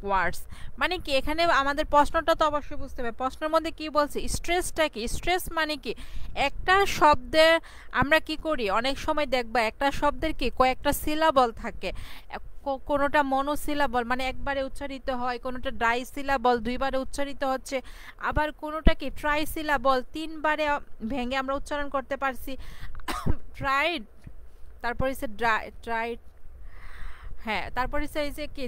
ওয়ার্ডস মানে কি এখানে আমাদের প্রশ্নটা তো অবশ্যই বুঝতে হবে প্রশ্নের মধ্যে কি বলছে স্ট্রেসটা কি স্ট্রেস মানে কি একটা শব্দে আমরা কি করি অনেক সময় দেখবা একটা শব্দের কি কয়েকটা সিলাবল থাকে কোনোটা মনোসিলাবল মানে একবারে উচ্চারিত হয় কোনোটা ডাই সিলাবল দুইবারে উচ্চারিত হচ্ছে আবার কোনোটা কি ট্রাই সিলাবল তিনবারে ভেঙে আমরা উচ্চারণ করতে পারছি ট্রাইড তারপরে সে ট্রাইড হ্যাঁ তারপরে এই যে কি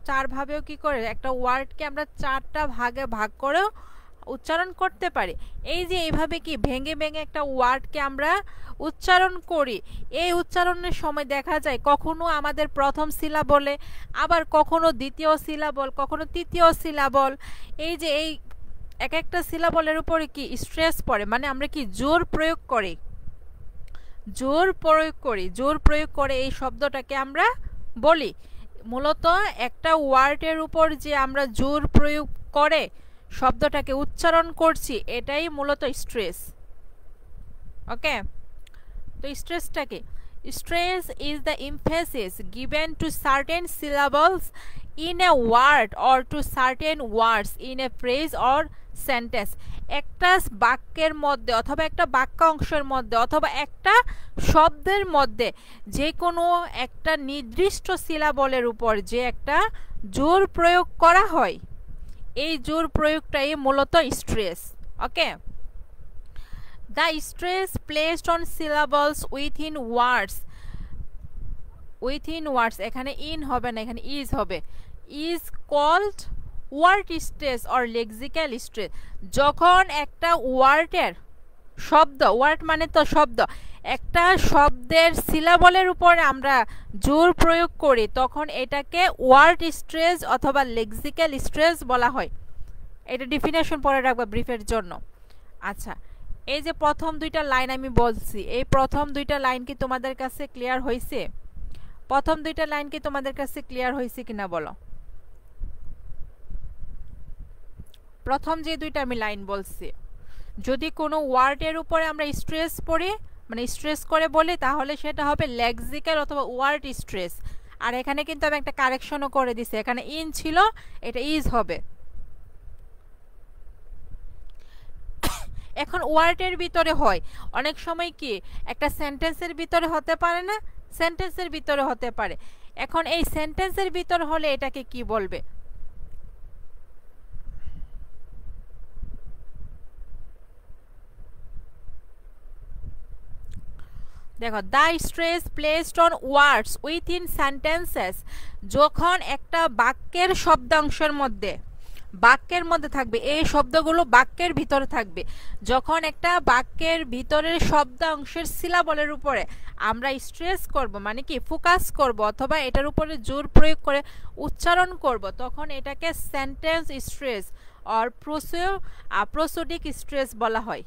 চার ভাবেও কি করে একটা ওয়ার্ডকে আমরা চারটা ভাগে ভাগ করেও উচ্চারণ করতে পারি এই যে এইভাবে কি ভেঙে ভেঙে একটা ওয়ার্ডকে আমরা উচ্চারণ করি এই উচ্চারণের সময় দেখা যায় কখনো আমাদের প্রথম সিলাবলে আবার কখনো দ্বিতীয় সিলাবল কখনো তৃতীয় সিলাবল এই যে এই এক একটা সিলাবলের উপরে কি স্ট্রেস পড়ে মানে আমরা কি জোর প্রয়োগ করি জোর প্রয়োগ করে এই শব্দটাকে আমরা বলি মূলত একটা ওয়ার্ডের উপর যে আমরা জোর প্রয়োগ করে শব্দটাকে উচ্চারণ করছি এটাই মূলত স্ট্রেস ওকে তো স্ট্রেসটা কি stress is the emphasis given to certain syllables in a word or to certain words in a phrase or sentence একটা বাক্যের মধ্যে অথবা একটা বাক্যাংশের মধ্যে অথবা একটা শব্দের মধ্যে যে কোনো একটা নির্দিষ্ট সিলাবলের উপর যে একটা জোর প্রয়োগ করা হয় এই জোর প্রয়োগটাই মূলত stress okay the stress placed on syllables within words এখানে ইন হবে না এখানে ইজ হবে is called word stress or lexical stress যখন একটা ওয়ার্ডের শব্দ ওয়ার্ড মানে তো শব্দ একটা শব্দের সিলাবলের উপর আমরা জোর প্রয়োগ করি তখন এটাকে ওয়ার্ড স্ট্রেস অথবা লেক্সিক্যাল স্ট্রেস বলা হয় এটা ডেফিনেশন পরে রাখবা ব্রিফের জন্য আচ্ছা এই যে প্রথম দুইটা লাইন আমি বলছি এই প্রথম দুইটা লাইন কি তোমাদের কাছে ক্লিয়ার হয়েছে প্রথম দুইটা লাইন কি তোমাদের কাছে ক্লিয়ার হয়েছে কিনা বলো প্রথম যে দুইটা আমি লাইন বলছি যদি কোনো ওয়ার্ডের উপরে আমরা স্ট্রেস পড়ি মানে স্ট্রেস করে বলি তাহলে সেটা হবে লেক্সিক্যাল অথবা ওয়ার্ড স্ট্রেস আর এখানে কিন্তু আমি একটা কারেকশনও করে দিছি এখানে ইন ছিল এটা ইজ হবে এখন ওয়ার্ডের ভিতরে হয় অনেক সময় কি একটা সেন্টেন্সের ভিতরে হতে পারে না সেন্টেন্সের ভিতরে হতে পারে এখন এই সেন্টেন্সের ভিতর হলে এটাকে কি বলবে দেখো the stress placed on words within sentences যখন একটা বাক্যের শব্দাংশের মধ্যে থাকবে এই শব্দগুলো বাক্যের ভিতরে থাকবে যখন একটা বাক্যের ভিতরের শব্দাংশের সিলাবলের উপরে আমরা স্ট্রেস করব মানে কি ফোকাস করব অথবা এটার উপরে জোর প্রয়োগ করে উচ্চারণ করব তখন এটাকে সেন্টেন্স স্ট্রেস অর প্রসোডিক স্ট্রেস বলা হয়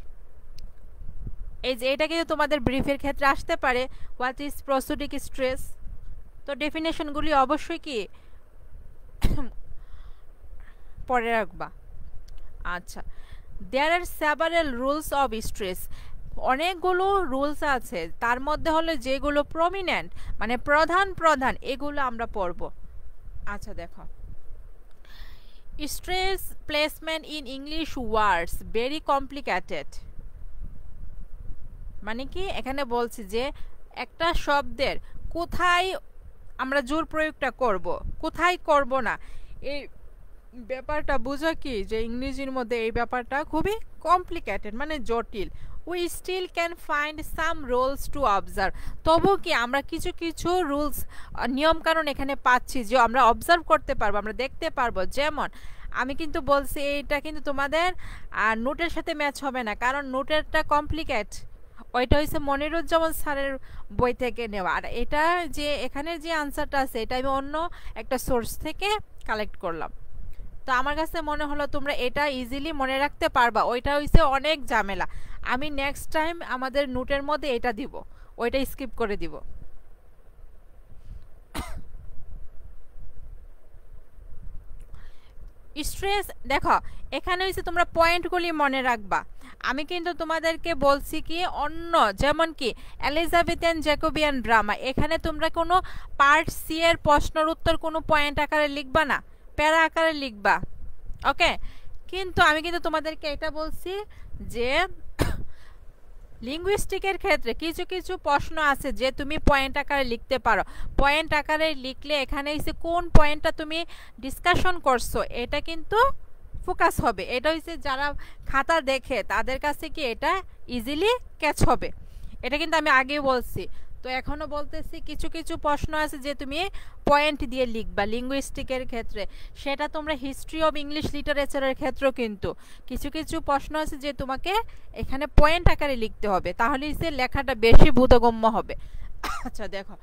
এই যে এটা কিন্তু তোমাদের ব্রিফের ক্ষেত্রে আসতে পারে হোয়াট ইজ প্রসোডিক স্ট্রেস তো ডেফিনেশনগুলি অবশ্যই কি পরে রাখবা আচ্ছা there are several rules of stress অনেকগুলো রুলস আছে তার মধ্যে হলো যেগুলো প্রমিনেন্ট মানে প্রধান এগুলো আমরা পড়ব আচ্ছা দেখো stress placement in English words very complicated মানে কি এখানে বলছি যে একটা শব্দের কোথায় আমরা জোর প্রয়োগটা করব কোথায় করব না এই ব্যাপারটা বুঝো কি যে ইংরেজির মধ্যে এই ব্যাপারটা খুবই কমপ্লিকেটেড মানে জটিল we still can find some rules to observe তবু কি আমরা কিছু কিছু রুলস নিয়মকানুন এখানে পাচ্ছি যে আমরা অবজার্ভ করতে পারবো আমরা দেখতে পারবো যেমন আমি কিন্তু বলছি এইটা কিন্তু তোমাদের নোটের সাথে ম্যাচ হবে না কারণ নোটেরটা কমপ্লিকেট ওইটা হচ্ছে মনিরুজ্জামান স্যারের বই থেকে নেওয়া আর এটা যে এখানে যে আনসারটা আছে এটা আমি অন্য একটা সোর্স থেকে কালেক্ট করলাম তো আমার কাছে মনে হলো তোমরা এটা ইজিলি মনে রাখতে পারবা ওইটা হইছে অনেক ঝামেলা আমি নেক্সট টাইম আমাদের নোটের মধ্যে এটা দিব ওইটা স্কিপ করে দিব স্ট্রেস দেখো এখানে হইছে তোমরা পয়েন্টগুলি মনে রাখবা আমি কিন্তু তোমাদেরকে বলছি কি অন্য যেমন কি এলিজাবেথিয়ান জ্যাকোবিয়ান ড্রামা এখানে তোমরা কোনো পার্ট সি এর প্রশ্নের উত্তর কোনো পয়েন্ট আকারে লিখবা না প্যারা আকারে লিখবা, ওকে। কিন্তু আমি কিন্তু তোমাদেরকে এটা বলছি যে লিঙ্গুইস্টিকের ক্ষেত্রে কিছু কিছু প্রশ্ন আছে যে তুমি পয়েন্ট আকারে লিখতে পারো। পয়েন্ট আকারে লিখলে এখানে এসে কোন পয়েন্টটা তুমি ডিসকাশন করছো এটা কিন্তু ফোকাস হবে। এটা হচ্ছে যারা খাতা দেখে তাদের কাছে কি এটা ইজিলি ক্যাচ হবে। এটা কিন্তু আমি আগেই বলছি। তো এখনও বলতেছি কিছু কিছু প্রশ্ন আছে যে তুমি পয়েন্ট দিয়ে লিখবা লিঙ্গুইস্টিকের ক্ষেত্রে। সেটা তোমরা হিস্ট্রি অফ ইংলিশ লিটারেচারের ক্ষেত্রেও কিন্তু কিছু কিছু প্রশ্ন আছে যে তোমাকে এখানে পয়েন্ট আকারে লিখতে হবে, তাহলেই সে লেখাটা বেশি বোধগম্য হবে। আচ্ছা দেখো,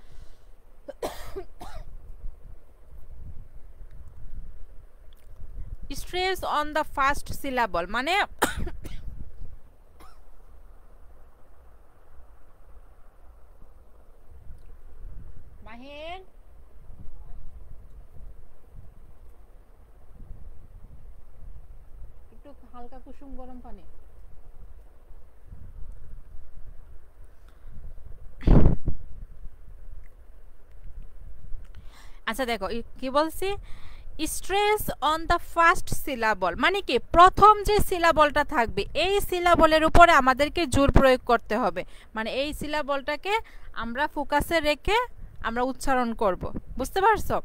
স্ট্রেস অন দ্য ফার্স্ট সিলাবল মানে মাহিন একটু হালকা কুসুম গরম পানি। আচ্ছা দেখো কি বলছি, স্ট্রেস অন দ্য ফার্স্ট সিলাবল মানে কি প্রথম যে সিলাবলটা থাকবে এই সিলাবলের উপরে আমাদেরকে জোর প্রয়োগ করতে হবে। মানে এই সিলাবলটাকে আমরা ফোকাসে রেখে আমরা উচ্চারণ করব, বুঝতে পারছো?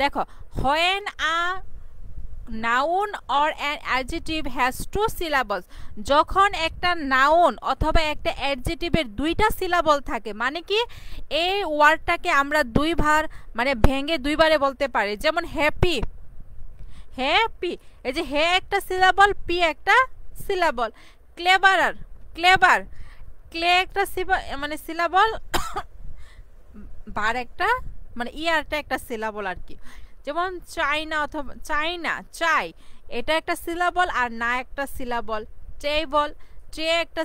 দেখো, when a noun or an adjective has two syllables, যখন একটা নাউন অথবা একটা অ্যাডজেক্টিভের দুইটা সিলাবল থাকে মানে কি এই ওয়ার্ডটাকে আমরা দুইবার মানে ভেঙে দুইবারে বলতে পারি। যেমন হ্যাপি, হ্যাপি, এই যে হে একটা সিলাবল, পি একটা সিলাবল। ক্লেভারার, ক্লেভার, ক্লে একটা মানে সিলাবল, বার একটা মানে ইয়ারটা একটা সিলাবল আর কি। যেমন চাইনা অথবা চাইনা, চাই এটা একটা সিলাবল আর না একটা সিলাবল। টেবল, ট্রে একটা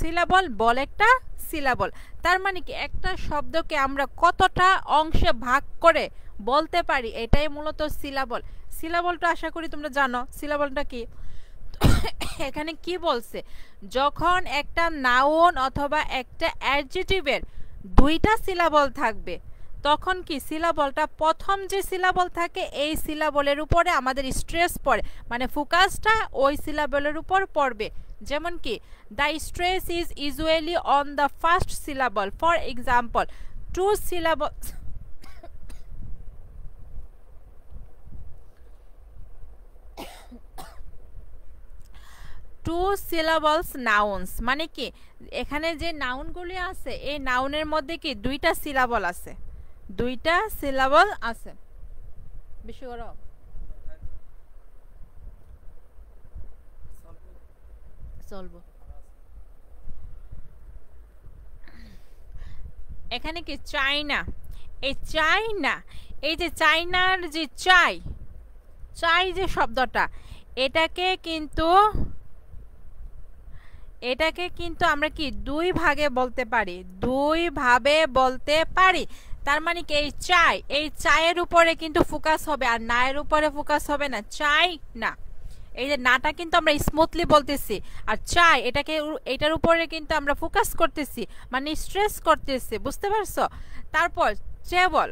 সিলাবল, বল একটা সিলাবল। তার মানে কি একটা শব্দকে আমরা কতটা অংশে ভাগ করে বলতে পারি এটাই মূলত সিলাবল। সিলাবলটা আশা করি তোমরা জানো সিলাবলটা কি। এখানে কি বলছে, যখন একটা নাউন অথবা একটা অ্যাডজেক্টিভের দুইটা সিলাবল থাকবে তখন কি সিলাবলটা প্রথম যে সিলাবল থাকে এই সিলাবলের উপরে আমাদের স্ট্রেস পড়ে, মানে ফোকাসটা ওই সিলাবলের উপর পড়বে। যেমন কি the stress is usually on the first syllable. For example, two syllable, two syllables nouns মানে কি এখানে যে নাউনগুলি আছে এই নাউনের মধ্যে কি দুইটা সিলাবল আছে, দুইটা সিলাবল আছে। বেশি করো, চলবো। এখানে কি চাইনা, এই চাইনা, এই যে চাইনার যে চাই, চাই যে শব্দটা এটাকে কিন্তু আমরা কি দুই ভাগে বলতে পারি, দুই ভাবে বলতে পারি। তার মানে কি এই চাই, এই চায়ের উপরে কিন্তু ফোকাস হবে আর না এর উপরে ফোকাস হবে না, চাই না। এই যে নাটা কিন্তু আমরা স্মুথলি বলতেছি আর চাই এটাকে এটার উপরে কিন্তু আমরা ফোকাস করতেছি মানে স্ট্রেস করতেছি, বুঝতে পারছো? তারপর ট্রে বল,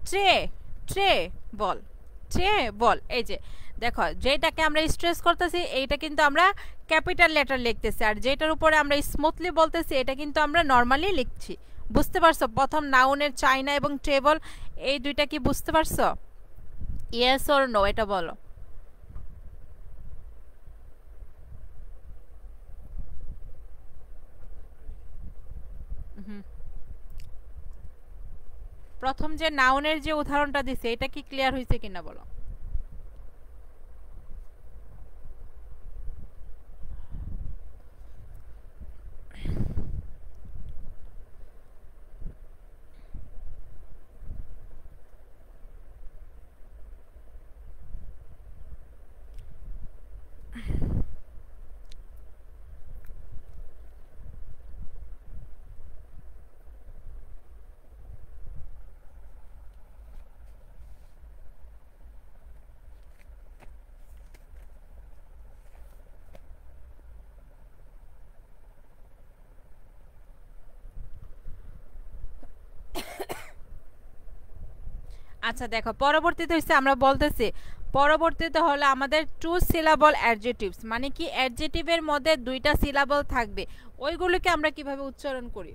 ট্রে, ট্রে বল, ট্রে বল। এই যে দেখো যেটাকে আমরা স্ট্রেস করতেছি এইটা কিন্তু আমরা ক্যাপিটাল লেটার লিখতেছি আর যেটার উপরে আমরা স্মুথলি বলতেছি এটা কিন্তু আমরা নর্মালি লিখছি, বুঝতে পারছো? প্রথম নাউনের চাইনা এবং টেবল এই দুইটা কি বুঝতে পারছো? ইয়েস অর নো এটা বলো। প্রথম যে নাউনের যে উদাহরণটা দিছে এটা কি ক্লিয়ার হয়েছে কিনা বলো। আচ্ছা দেখো পরবর্তীতে হচ্ছে আমরা বলতেছি পরবর্তীতে হলো আমাদের টু সিলাবল অ্যাডজেটিভস, মানে কি অ্যাডজেটিভের মধ্যে দুইটা সিলাবল থাকবে, ওইগুলোকে আমরা কিভাবে উচ্চারণ করি।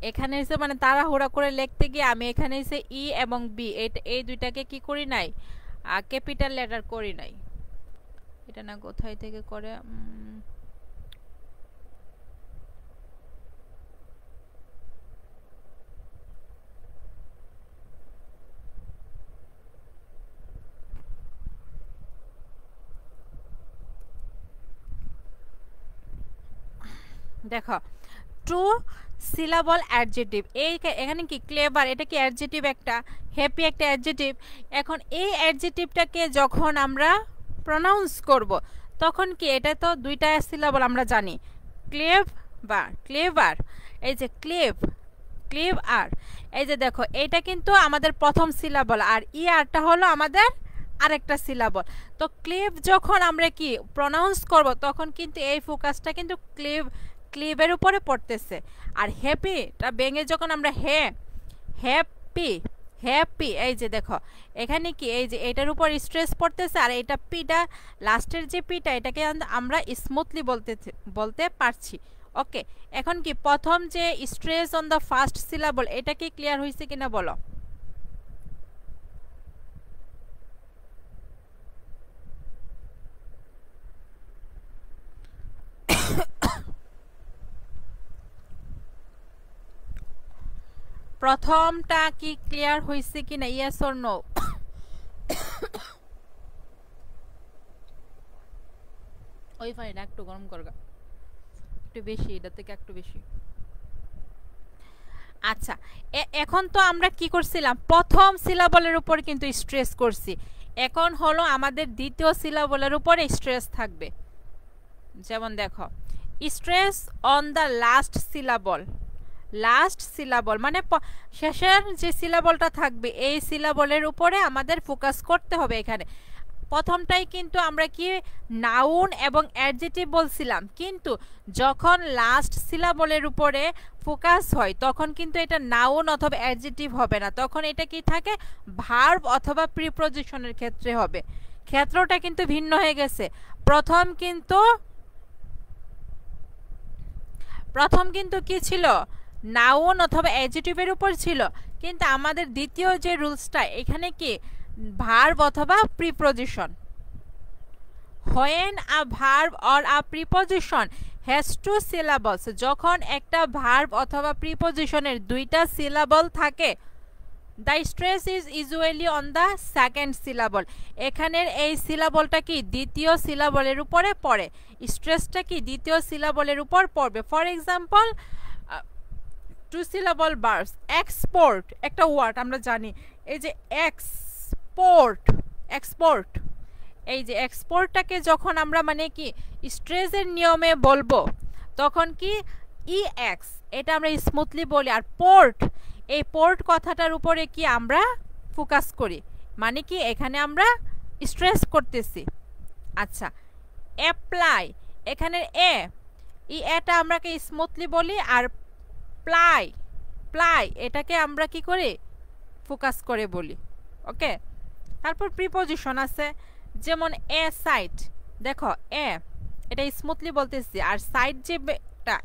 এখানে এসে মানে তাড়াহুড়া করে লিখতে গিয়ে আমি এখানে এসে ই এবং বি এই দুইটাকে কি করি নাই, ক্যাপিটাল লেটার করি নাই। এটা না কোথায় থেকে করে, দেখো টু সিলাবল অ্যাডজেটিভ, এখানে কি ক্লেভার, এটা কি অ্যাডজেটিভ, একটা হ্যাপি একটা অ্যাডজেটিভ। এখন এই অ্যাডজেটিভটাকে যখন আমরা প্রনাউন্স করব তখন কি, এটা তো দুইটা সিলাবল আমরা জানি, ক্লেভার, এই যে ক্লেভ আর, এই যে দেখো এটা কিন্তু আমাদের প্রথম সিলাবল আর আরটা হলো আমাদের আরেকটা সিলাবল। তো ক্লেভ যখন আমরা কি প্রনাউন্স করব তখন কিন্তু এই ফোকাসটা কিন্তু ক্লেভের উপরে পড়তেছে। আর হ্যাপিটা ভেঙে যখন আমরা হ্যাপি, এই যে দেখো এখানে কি এই যে এটার উপর স্ট্রেস পড়তেছে আর এটা পিটা, লাস্টের যে পিটা এটাকে আমরা স্মুথলি বলতে পারছি। ওকে, এখন কি প্রথম যে স্ট্রেস অন দ্য ফার্স্ট সিলাবল, এটা কি ক্লিয়ার হয়েছে কিনা বলো। প্রথমটা কি ক্লিয়ার হয়েছে কিনা, ইয়েস অর নো। ওই ফাইন একটু গরম করগা, একটু বেশি, এটা থেকে একটু বেশি। আচ্ছা এখন তো আমরা কি করছিলাম, প্রথম সিলাবলের উপর কিন্তু স্ট্রেস করছি, এখন হলো আমাদের দ্বিতীয় সিলাবলের উপরে স্ট্রেস থাকবে। যেমন দেখো স্ট্রেস অন দ্য লাস্ট সিলাবল মানে শেষের যে সিলাবলটা থাকবে এই সিলাবলের উপরে আমাদের ফোকাস করতে হবে। এখানে প্রথমটাই কিন্তু আমরা কি নাউন এবং অ্যাডজেটিভ বলছিলাম, কিন্তু যখন লাস্ট সিলাবলের উপরে ফোকাস হয় তখন কিন্তু এটা নাউন অথবা অ্যাডজেটিভ হবে না, তখন এটা কি থাকে, ভার্ব অথবা প্রিপজিশনের ক্ষেত্রে হবে। ক্ষেত্রটা কিন্তু ভিন্ন হয়ে গেছে। প্রথম কিন্তু কি ছিল, নাউন অথবা অ্যাডজেটিভের উপর ছিল, কিন্তু আমাদের দ্বিতীয় যে রুলসটা এখানে কি ভার্ব অথবা preposition. when a verb or a preposition has two syllables, যখন একটা ভার্ব অথবা প্রিপজিশনের দুইটা সিলাবল থাকে, the stress is usually on the second syllable, এখানের এই সিলাবলটা কি দ্বিতীয় সিলাবলের উপরে পড়ে, স্ট্রেসটা কি দ্বিতীয় সিলাবলের উপর পড়বে। For example two syllable verbs, export একটা ওয়ার্ড আমরা জানি, এই যে এক্সপোর্ট, এই যে এক্সপোর্টটাকে যখন আমরা মানে কি স্ট্রেসের নিয়মে বলবো তখন কি এক্স, এটা আমরা স্মুথলি বলি। আর এই পোর্ট কথাটার উপরে কি আমরা ফোকাস করি, মানে কি এখানে আমরা স্ট্রেস করতেছি। আচ্ছা অ্যাপ্লাই, এখানে এটা আমরা কি স্মুথলি বলি, আর প্লাই এটাকে আমরা কি করি ফোকাস করে বলি। ওকে, তারপর প্রিপজিশন আছে, যেমন সাইট, দেখো এটা স্মুথলি বলতেছি, আর সাইট যেটা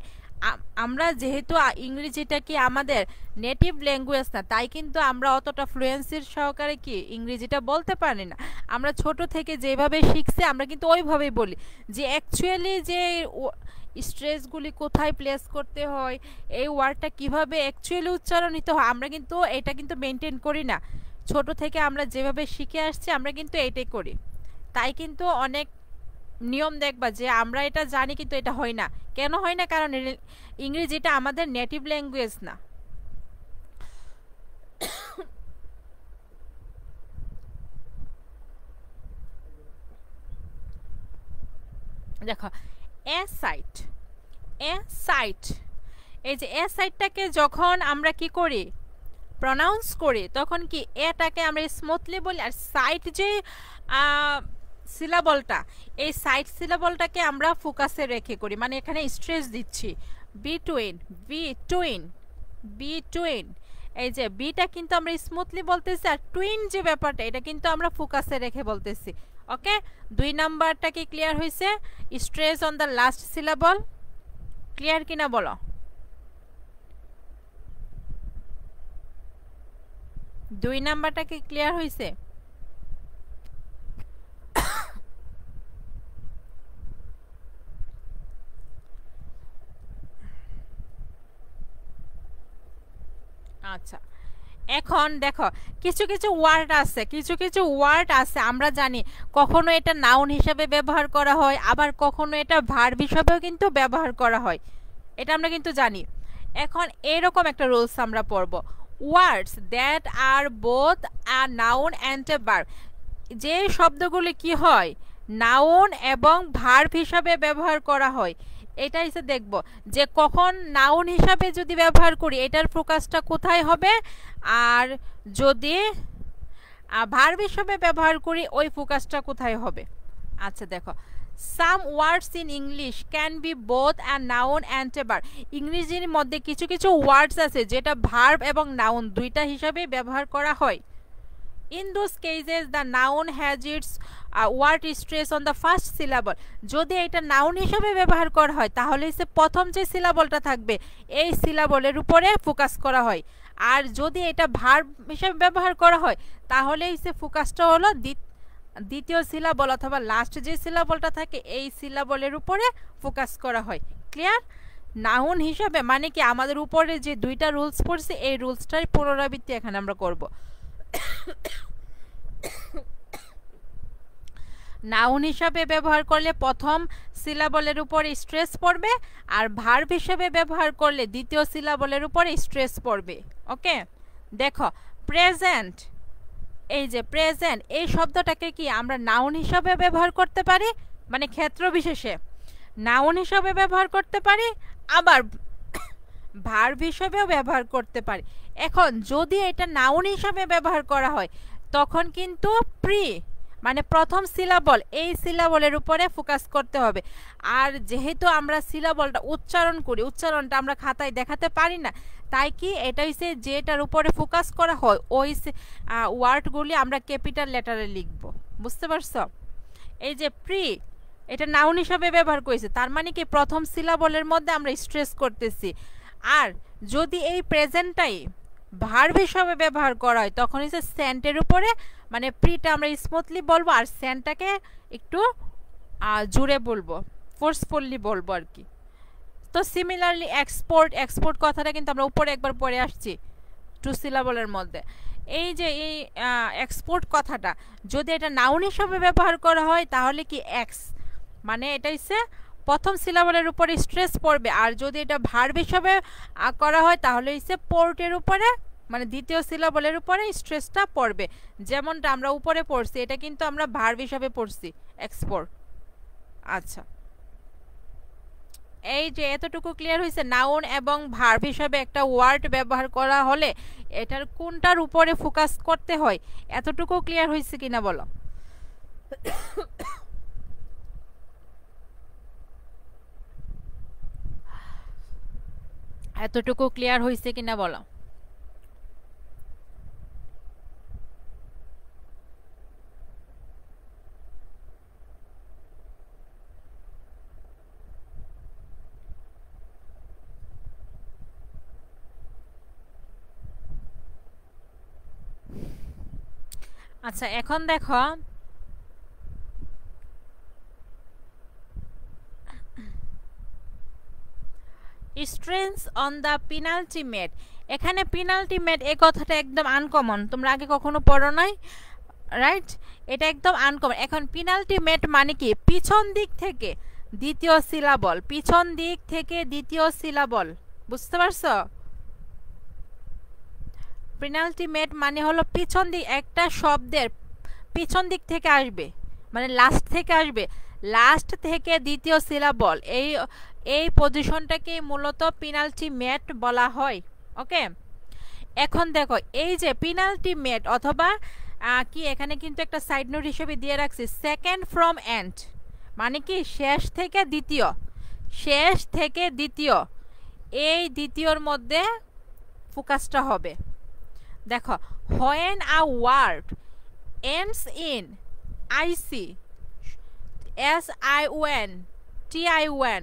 আমরা যেহেতু ইংরেজিটা কি আমাদের নেটিভ ল্যাঙ্গুয়েজ না, তাই কিন্তু আমরা অতটা ফ্লুয়েন্সির সহকারে কি ইংরেজিটা বলতে পারি না। আমরা ছোট থেকে যেভাবে শিখছি আমরা কিন্তু ওইভাবেই বলি, যে অ্যাকচুয়ালি যে স্ট্রেসগুলি কোথায় প্লেস করতে হয়, এই ওয়ার্ডটা কিভাবে অ্যাকচুয়ালি উচ্চারণিত হয়, আমরা কিন্তু এটা কিন্তু মেনটেন করি না। ছোট থেকে আমরা যেভাবে শিখে আসছি আমরা কিন্তু এটাই করি, তাই কিন্তু অনেক নিয়ম দেখবা যে আমরা এটা জানি কিন্তু এটা হয় না। কেন হয় না, কারণ ইংরেজিটা আমাদের নেটিভ ল্যাঙ্গুয়েজ না। দেখো সাইট, এই যে সাইটটাকে যখন আমরা কি করি প্রনাউন্স করি তখন কি এটাকে আমরা স্মুথলি বলি, আর সাইট যে সিলাবলটা, এই সাইট সিলাবলটাকে আমরা ফোকাসে রেখে করি, মানে এখানে স্ট্রেস দিচ্ছি বিটুইন, এই যে বিটা কিন্তু আমরা স্মুথলি বলতেছি, আর টুইন যে ব্যাপারটা এটা কিন্তু আমরা ফোকাসে রেখে বলতেছি। ওকে, 2 নাম্বারটা কি ক্লিয়ার হয়েছে? Stress on the last সিলাবল, clear কিনা বলো? 2 নাম্বারটা কি ক্লিয়ার হয়েছে? আচ্ছা, এখন দেখো কিছু কিছু ওয়ার্ড আছে আমরা জানি কখনো এটা নাউন হিসেবে ব্যবহার করা হয়, আবার কখনো এটা ভার্ব হিসেবেও কিন্তু ব্যবহার করা হয়, এটা আমরা কিন্তু জানি। এখন এরকম একটা রুলস আমরা পড়ব, words that are both a noun and a verb, যে শব্দগুলি কি হয় নাউন এবং ভার্ব হিসাবে ব্যবহার করা হয়, এটা এসে দেখব যে কখন নাউন হিসাবে যদি ব্যবহার করি এটার ফোকাসটা কোথায় হবে, আর যদি ভার্ব হিসাবে ব্যবহার করি ওই ফোকাসটা কোথায় হবে। আচ্ছা দেখো, some words in English can be both a noun and a verb, ইংরেজির মধ্যে কিছু কিছু ওয়ার্ডস আছে যেটা ভার্ব এবং নাউন দুইটা হিসাবে ব্যবহার করা হয়। In those cases the noun has its word stress on the first syllable, যদি এটা নাউন হিসেবে ব্যবহার করা হয় তাহলে সে প্রথম যে সিলাবলটা থাকবে এই সিলাবলের উপরে ফোকাস করা হয়, আর যদি এটা ভার্ব হিসেবে ব্যবহার করা হয় তাহলে সে ফোকাসটা হলো দ্বিতীয় সিলাবল অথবা লাস্ট যে সিলাবলটা থাকে এই সিলাবলের উপরে ফোকাস করা হয়। ক্লিয়ার? নাউন হিসাবে মানে কি আমাদের উপরে যে দুইটা রুলস পড়ছে এই রুলসটার পুনরাবৃত্তি এখানে আমরা করব। নাউন হিসাবে ব্যবহার করলে প্রথম সিলাবলের উপরে স্ট্রেস পড়বে, আর ভার্ব হিসাবে ব্যবহার করলে দ্বিতীয় সিলাবলের উপরে স্ট্রেস পড়বে। ওকে, দেখো প্রেজেন্ট, এই যে প্রেজেন্ট এই শব্দটাকে কি আমরা নাউন হিসাবে ব্যবহার করতে পারি, মানে ক্ষেত্র বিশেষে নাউন হিসাবে ব্যবহার করতে পারি, আবার ভার্ব হিসাবেও ব্যবহার করতে পারি। এখন যদি এটা নাউন হিসাবে ব্যবহার করা হয় তখন কিন্তু প্রি মানে প্রথম সিলাবল এই সিলাবলের উপরে ফোকাস করতে হবে, আর যেহেতু আমরা সিলাবলটা উচ্চারণ করি উচ্চারণটা আমরা খাতায় দেখাতে পারি না, তাই কি এটা হচ্ছে যেটার উপরে ফোকাস করা হয় ওই ওয়ার্ডগুলি আমরা ক্যাপিটাল লেটারে লিখব। বুঝতে পারছো? এই যে প্রি এটা নাউন হিসাবে ব্যবহার করেছে, তার মানে কি প্রথম সিলাবলের মধ্যে আমরা স্ট্রেস করতেছি, আর যদি এই প্রেজেন্টটাই ভার্ব হিসাবে ব্যবহার করা হয় তখন হচ্ছে সেন্টের উপরে মানে প্রিটা আমরা স্মুথলি বলবো আর সেন্টটাকে একটু জুড়ে বলবো, ফোর্সফুলি বলবো আর কি। তো সিমিলারলি এক্সপোর্ট কথাটা কিন্তু আমরা উপরে একবার পড়ে আসছি 2 সিলাবলের মধ্যে। এই যে এই এক্সপোর্ট কথাটা যদি এটা নাউন হিসাবে ব্যবহার করা হয় তাহলে কি এক্স মানে এটা হচ্ছে প্রথম সিলাবলের উপরে স্ট্রেস পড়বে, আর যদি এটা ভার্ব হিসাবে করা হয় তাহলে হচ্ছে পোর্টের উপরে মানে দ্বিতীয় সিলাবলের উপরে স্ট্রেসটা পড়বে, যেমনটা আমরা উপরে পড়ছি এটা কিন্তু আমরা ভার্ব হিসাবে পড়ছি এক্সপোর্ট। আচ্ছা, এই যে এতটুকু ক্লিয়ার হয়েছে, নাউন এবং ভার্ব হিসাবে একটা ওয়ার্ড ব্যবহার করা হলে এটার কোনটার উপরে ফোকাস করতে হয় এতটুকু ক্লিয়ার হয়েছে কিনা বলো? এতটুকু ক্লিয়ার হয়েছে কিনা বলো? আচ্ছা, এখন দেখো স্ট্রেস অন দ্য পেনাল্টিমেট, এখানে পেনাল্টিমেট এই কথাটা একদম আনকমন, তোমরা আগে কখনো পড়ো নাই, রাইট? এটা একদম আনকমন। এখন পেনাল্টিমেট মানে কি পিছন দিক থেকে দ্বিতীয় সিলাবল, পিছন দিক থেকে দ্বিতীয় সিলাবল, বুঝতে পারছো? পেনাল্টিমেট মানে হলো পিছন দিক, একটা শব্দের পিছন দিক থেকে আসবে মানে লাস্ট থেকে আসবে, লাস্ট থেকে দ্বিতীয় সিলাবল, এই পজিশনটাকে মূলত পেনাল্টিমেট বলা হয়। ওকে, এখন দেখো এই যে পেনাল্টিমেট অথবা কি এখানে কিন্তু একটা সাইড নোট হিসেবে দিয়ে রাখছি সেকেন্ড ফ্রম এন্ড, মানে কি শেষ থেকে দ্বিতীয়, শেষ থেকে দ্বিতীয়, এই দ্বিতীয়র মধ্যে ফোকাসটা হবে। দেখো, when a word ends in IC, SION, TION,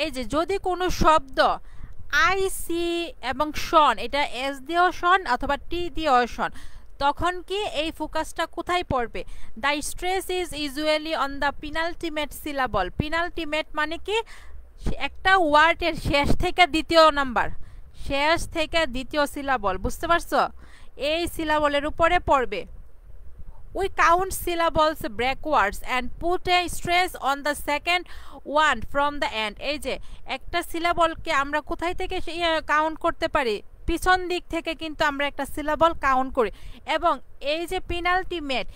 এই যে যদি কোনো শব্দ আইসি এবং শন, এটা এস দিয়েও শন অথবা টি দিয়েও শন, তখন কি এই ফোকাসটা কোথায় পড়বে? The stress is usually on the penultimate syllable. Penultimate মানে কি? একটা ওয়ার্ডের শেষ থেকে দ্বিতীয় নাম্বার, শেষ থেকে দ্বিতীয় সিলাবল, বুঝতে পারছো? এই সিলাবলের উপরে পড়বে। We count syllables backwards and put a stress on the second one from the end. এই যে একটা সিলাবলকে আমরা কোথায় থেকে কাউন্ট করতে পারি? পিছন দিক থেকে কিন্তু আমরা একটা সিলাবল কাউন্ট করি। এবং এই যে পেনাল্টিমেট,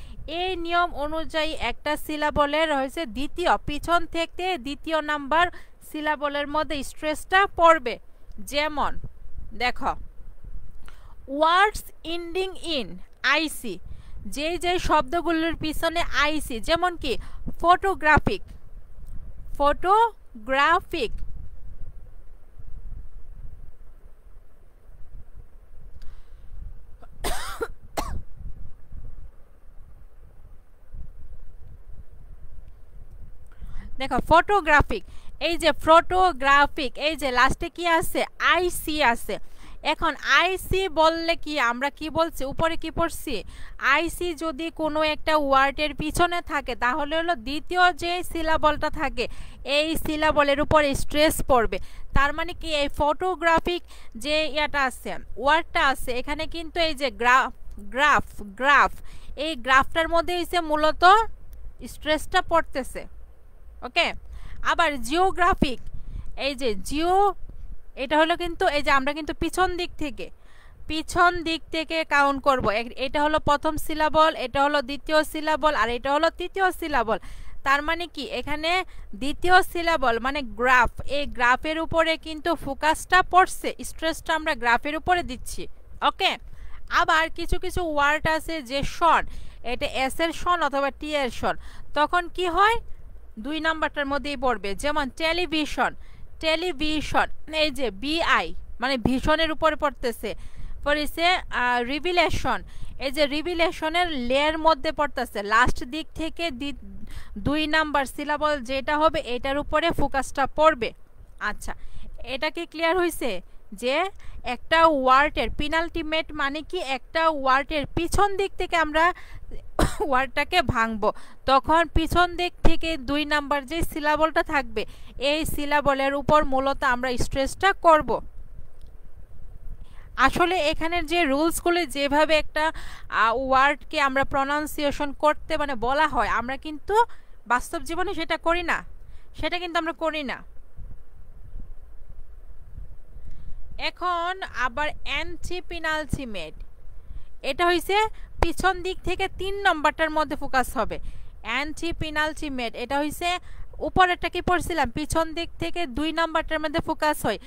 এই নিয়ম অনুযায়ী একটা সিলাবলের হয়েছে দ্বিতীয়, পিছন থেকে দ্বিতীয় নাম্বার সিলাবলের মধ্যে স্ট্রেসটা পড়বে। যেমন দেখো, ওয়ার্ডস এন্ডিং ইন আইসি, যে যে শব্দগুলোর পিছনে আইসি, যেমন কি ফটোগ্রাফিক, ফটোগ্রাফিক, দেখো ফটোগ্রাফিক, এই যে ফটোগ্রাফিক, এই যে লাস্টে কি আছে? আইসি আছে। এখন আইসি বললে কি আমরা কি বলছি? উপরে কি পড়ছি? আইসি যদি কোনো একটা ওয়ার্ডের পিছনে থাকে তাহলে হলো দ্বিতীয় যে সিলাবলটা থাকে এই সিলাবলের উপর স্ট্রেস পড়বে। তার মানে কি এই ফটোগ্রাফিক যে ইয়াটা আছে, ওয়ার্ডটা আছে, এখানে কিন্তু এই যে গ্রাফ, এই গ্রাফটার মধ্যে হচ্ছে মূলত স্ট্রেসটা পড়তেছে। ওকে। আবার জিওগ্রাফিক, এই যে এটা হলো কিন্তু এই যে আমরা কিন্তু পিছন দিক থেকে কাউন্ট করব। এটা হলো প্রথম সিলাবল, এটা হলো দ্বিতীয় সিলাবল, আর এটা হলো তৃতীয় সিলাবল। তার মানে কি এখানে দ্বিতীয় সিলাবল মানে গ্রাফ, এই গ্রাফের উপরে কিন্তু ফোকাসটা পড়ছে, স্ট্রেসটা আমরা গ্রাফের উপরে দিচ্ছি। ওকে। আবার কিছু কিছু ওয়ার্ড আছে যে শন, এটা এস এর শন অথবা টি এর শন, তখন কি হয়? দুই নাম্বারটার মধ্যেই পড়বে। যেমন টেলিভিশন, এই যে বিআই মানে ভীষণের উপরে পড়তেছে। পড়েছে রিভিলেশন, এই যে রিভিলেশনের লের মধ্যে পড়তেছে, লাস্ট দিক থেকে দুই নাম্বার সিলাবল যেটা হবে এটার উপরে ফোকাসটা পড়বে। আচ্ছা, এটা কি ক্লিয়ার হয়েছে? যে একটা ওয়ার্ডের পেনাল্টিমেট মানে কি একটা ওয়ার্ডের পিছন দিক থেকে আমরা ওয়ার্ডটাকে ভাঙবো, তখন পিছন দিক থেকে দুই নাম্বার যে সিলাবলটা থাকবে এই সিলাবলের উপর মূলত আমরা স্ট্রেসটা করব। আসলে এখানের যে রুলসগুলো, যেভাবে একটা ওয়ার্ডকে আমরা প্রনাউন্সিয়েশন করতে মানে বলা হয়, আমরা কিন্তু বাস্তব জীবনে সেটা করি না, সেটা কিন্তু আমরা করি না। এখন আবার অ্যান্টি পেনাল্টিমেট, এটা হইছে পিছন দিক থেকে তিন নম্বরটার মধ্যে ফোকাস হবে। অ্যান্টি পেনাল্টিমেট এটা হইছে উপরেরটা কি পড়ছিলাম, পিছন দিক থেকে দুই নম্বরটার মধ্যে ফোকাস হয়।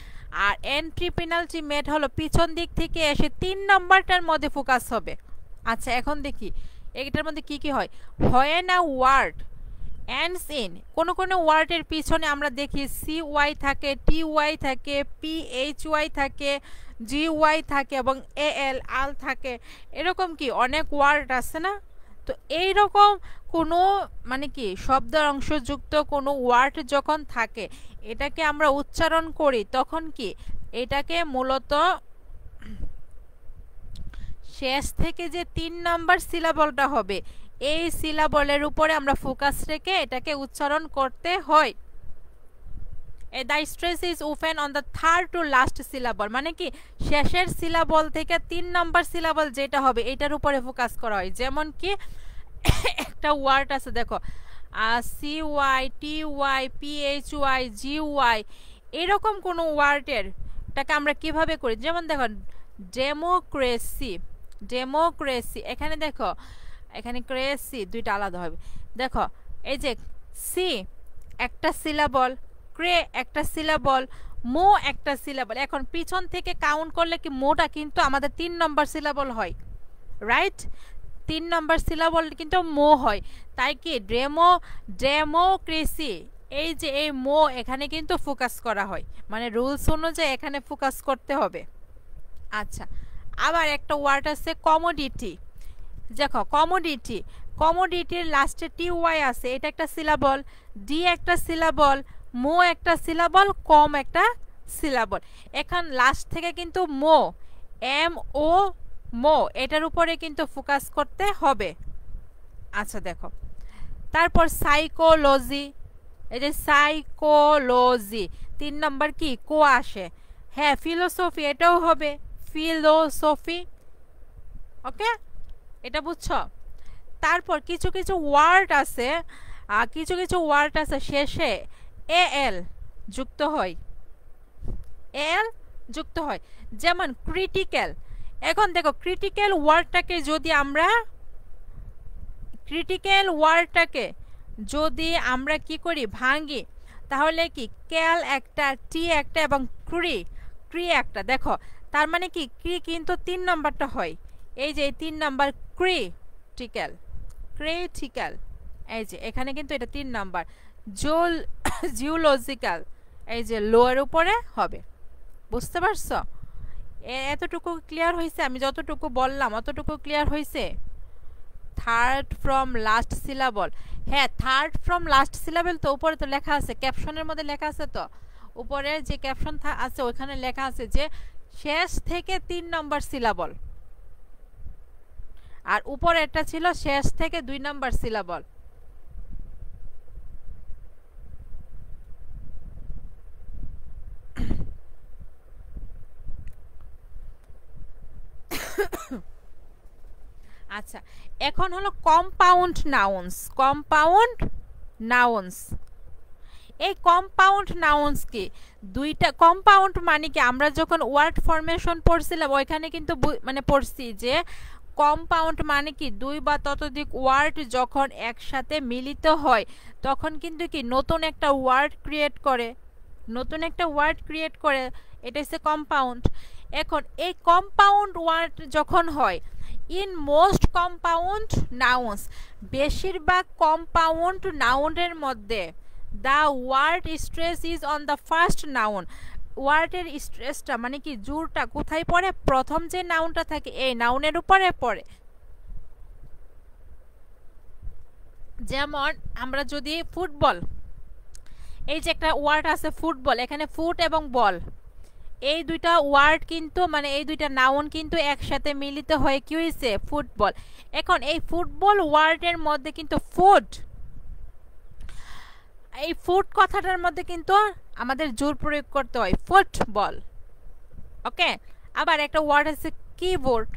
আর অ্যান্টি পেনাল্টিমেট হলো পিছন দিক থেকে এসে তিন নম্বরটার মধ্যে ফোকাস হবে। আচ্ছা, এখন দেখি এটার মধ্যে কি কি হয়। when a word ends in, কোনো কোনো ওয়ার্ডের পিছনে আমরা দেখি CY থাকে, TY থাকে, PHY থাকে, GY থাকে এবং AL থাকে, এরকম কি অনেক ওয়ার্ড আছে না? তো এইরকম কোনো মানে কি শব্দের অংশযুক্ত কোনো ওয়ার্ড যখন থাকে এটাকে আমরা উচ্চারণ করি, তখন কি এটাকে মূলত শেষ থেকে যে তিন নাম্বার সিলাবলটা হবে এই সিলাবলের উপরে আমরা ফোকাস রেখে এটাকে উচ্চারণ করতে হয়। The stress is often on the third to last syllable, মানে কি শেষের সিলাবল থেকে তিন নাম্বার সিলাবল যেটা হবে এটার উপরে ফোকাস করা হয়। যেমন কি একটা ওয়ার্ড আছে দেখো, CY, TY, PHY, GY, এরকম কোনো ওয়ার্ডের টাকে আমরা কিভাবে করি? যেমন দেখো ডেমোক্রেসি, এখানে দেখো এখানে ক্রেসি দুইটা আলাদা হবে। দেখো এই যে সি একটা সিলাবল, ক্রে একটা সিলাবল, মো একটা সিলাবল। এখন পিছন থেকে কাউন্ট করলে কি মোটা কিন্তু আমাদের তিন নম্বর সিলাবল হয়, রাইট? তিন নম্বর সিলাবল কিন্তু মো হয়। তাই কি ডেমোক্রেসি, এই যে এই মো এখানে কিন্তু ফোকাস করা হয়, মানে রুলস অনুযায়ী এখানে ফোকাস করতে হবে। আচ্ছা, আবার একটা ওয়ার্ড আছে কমোডিটি। দেখো কমোডিটি, কমোডিটির লাস্টে টি ওয়াই আছে, এটা একটা সিলাবল, ডি একটা সিলাবল, মো একটা সিলাবল, কম একটা সিলাবল। এখন লাস্ট থেকে কিন্তু মো, এম ও মো, এটার উপরে কিন্তু ফোকাস করতে হবে। আচ্ছা দেখো, তারপর সাইকোলজি, এই যে সাইকোলজি 3 নম্বর কি কো আসে। হ্যাঁ ফিলোসফি, এটাও হবে ফিলোসফি। ওকে, এটা বুঝছো? তারপর কিছু কিছু ওয়ার্ড আছে, কিছু কিছু ওয়ার্ড আছে শেষে এ এল যুক্ত হয়, এল যুক্ত হয়, যেমন ক্রিটিক্যাল। এখন দেখো ক্রিটিক্যাল ওয়ার্ডটাকে যদি আমরা, ক্রিটিক্যাল ওয়ার্ডটাকে যদি আমরা কি করি ভাঙি, তাহলে কি ক্যাল একটা, টি একটা এবং ক্রি, ক্রি একটা। দেখো তার মানে কি ক্রি কিন্তু 3 নম্বরটা হয়, এই যে 3 নম্বর ক্রিটিক্যাল, ক্রিটিক্যাল, এই যে এখানে কিন্তু এটা 3 নম্বর। জিওলজিক্যাল, এই যে লোয়ের উপরে হবে। বুঝতে পারছো? এতটুকু ক্লিয়ার হয়েছে? আমি যতটুকু বললাম অতটুকু ক্লিয়ার হয়েছে? থার্ড ফ্রম লাস্ট সিলাবল, হ্যাঁ থার্ড ফ্রম লাস্ট সিলাবল তো উপরে তো লেখা আছে, ক্যাপশনের মধ্যে লেখা আছে, তো উপরে যে ক্যাপশন আছে ওইখানে লেখা আছে যে শেষ থেকে 3 নম্বর সিলাবল, আর উপরে একটা ছিল শেষ থেকে 2 নম্বর সিলাবল। আচ্ছা এখন হলো কম্পাউন্ড নাউন্স, কম্পাউন্ড নাউন্স। এই কম্পাউন্ড নাউন্স কি, দুইটা কম্পাউন্ড মানে কি, আমরা যখন ওয়ার্ড ফরমেশন পড়ছিলাম ওইখানে কিন্তু মানে পড়ছি যে কম্পাউন্ড মানে কি দুই বা ততোধিক ওয়ার্ড যখন একসাথে মিলিত হয় তখন কিন্তু কি নতুন একটা ওয়ার্ড ক্রিয়েট করে, নতুন একটা ওয়ার্ড ক্রিয়েট করে, এটা হচ্ছে কম্পাউন্ড। এখন এই কম্পাউন্ড ওয়ার্ড যখন হয়, ইন মোস্ট কম্পাউন্ড নাউন্স, বেশিরভাগ কম্পাউন্ড নাউনের মধ্যে the word stress is on the first noun, ওয়ার্ডের স্ট্রেসটা মানে কি জোরটা কোথায় পড়ে, প্রথম যে নাউনটা থাকে এই নাউনের উপরে পড়ে। যেমন আমরা যদি ফুটবল, এই যে একটা ওয়ার্ড আছে ফুটবল, এখানে ফুট এবং বল এই দুইটা ওয়ার্ড কিন্তু মানে এই দুইটা নাউন কিন্তু একসাথে মিলিত হয়ে কি হয়েছে ফুটবল। এখন এই ফুটবল ওয়ার্ডের মধ্যে কিন্তু ফুট, এই ফুট কথাটার মধ্যে কিন্তু আমাদের জোর প্রয়োগ করতে হয়, ফুটবল। ওকে, আবার একটা ওয়ার্ড আছে কিবোর্ড,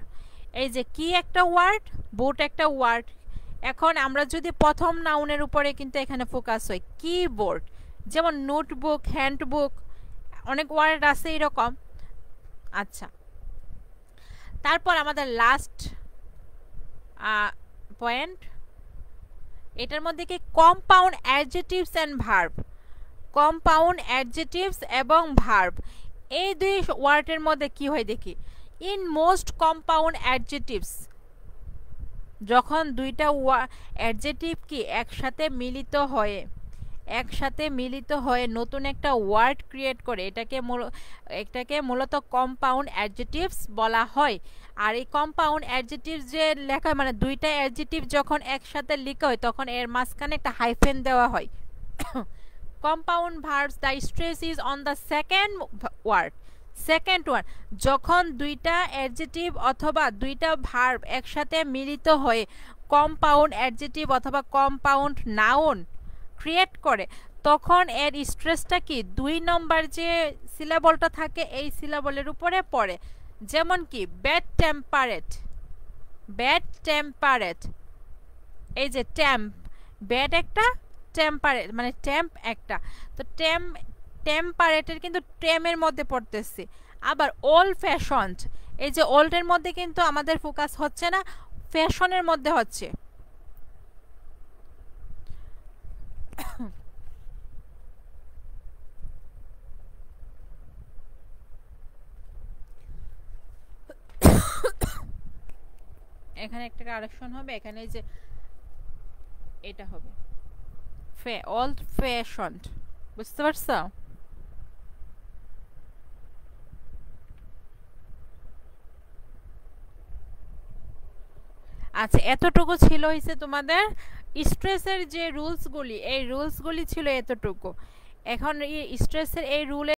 এই যে কি একটা ওয়ার্ড, বোর্ড একটা ওয়ার্ড। এখন আমরা যদি প্রথম নাউনের উপরে কিন্তু এখানে ফোকাস হয় কিবোর্ড, যেমন নোটবুক, হ্যান্ডবুক, অনেক ওয়ার্ড আছে এরকম। আচ্ছা তারপর আমাদের লাস্ট পয়েন্ট, এটার মধ্যে কি compound adjectives and verb, compound adjectives এবং ভার্ব এই দুই ওয়ার্ডের মধ্যে কি হয় দেখি। ইন মোস্ট কম্পাউন্ড অ্যাডজেটিভস, যখন দুইটা অ্যাডজেটিভ কি একসাথে মিলিত হয়ে, একসাথে মিলিত হয়ে নতুন একটা ওয়ার্ড ক্রিয়েট করে, এটাকে মূলত কম্পাউন্ড অ্যাডজেটিভস বলা হয়। আর এই কম্পাউন্ড অ্যাডজেটিভস যে লেখা মানে দুইটা অ্যাডজেটিভ যখন একসাথে লেখা হয় তখন এর মাঝখানে একটা হাইফেন দেওয়া হয়। Compound verbs the stress is on the second word, second word যখন দুইটা অ্যাডজেটিভ অথবা দুইটা ভার্ব একসাথে মিলিত হয়ে কম্পাউন্ড অ্যাডজেটিভ অথবা কম্পাউন্ড নাউন ক্রিয়েট করে তখন এর স্ট্রেসটা কি 2 নম্বর যে সিলাবলটা থাকে এই সিলাবলের উপরে পড়ে। যেমন কি ব্যাড টেম্পারেট, ব্যাড টেম্পারেট, এই যে টেম্প, ব্যাড একটা, টেম্পারেট মানে টেম্প একটা, তো টেম্পারেটের কিন্তু টেমের মধ্যে পড়তেছি। আবার ওল্ড ফ্যাশনড, এই যে ওল্ডের মধ্যে কিন্তু আমাদের ফোকাস হচ্ছে না, ফ্যাশনের মধ্যে হচ্ছে। এখানে একটা কারেকশন হবে, এখানে যে এটা হবে ওল্ড ফ্যাশনড, বুঝতে পারছো? আচ্ছা, এতটুকু ছিল হইছে তোমাদের স্ট্রেসের যে রুলসগুলি, এই রুলসগুলি ছিল এতটুকু। এখন এই স্ট্রেসের এই রুলের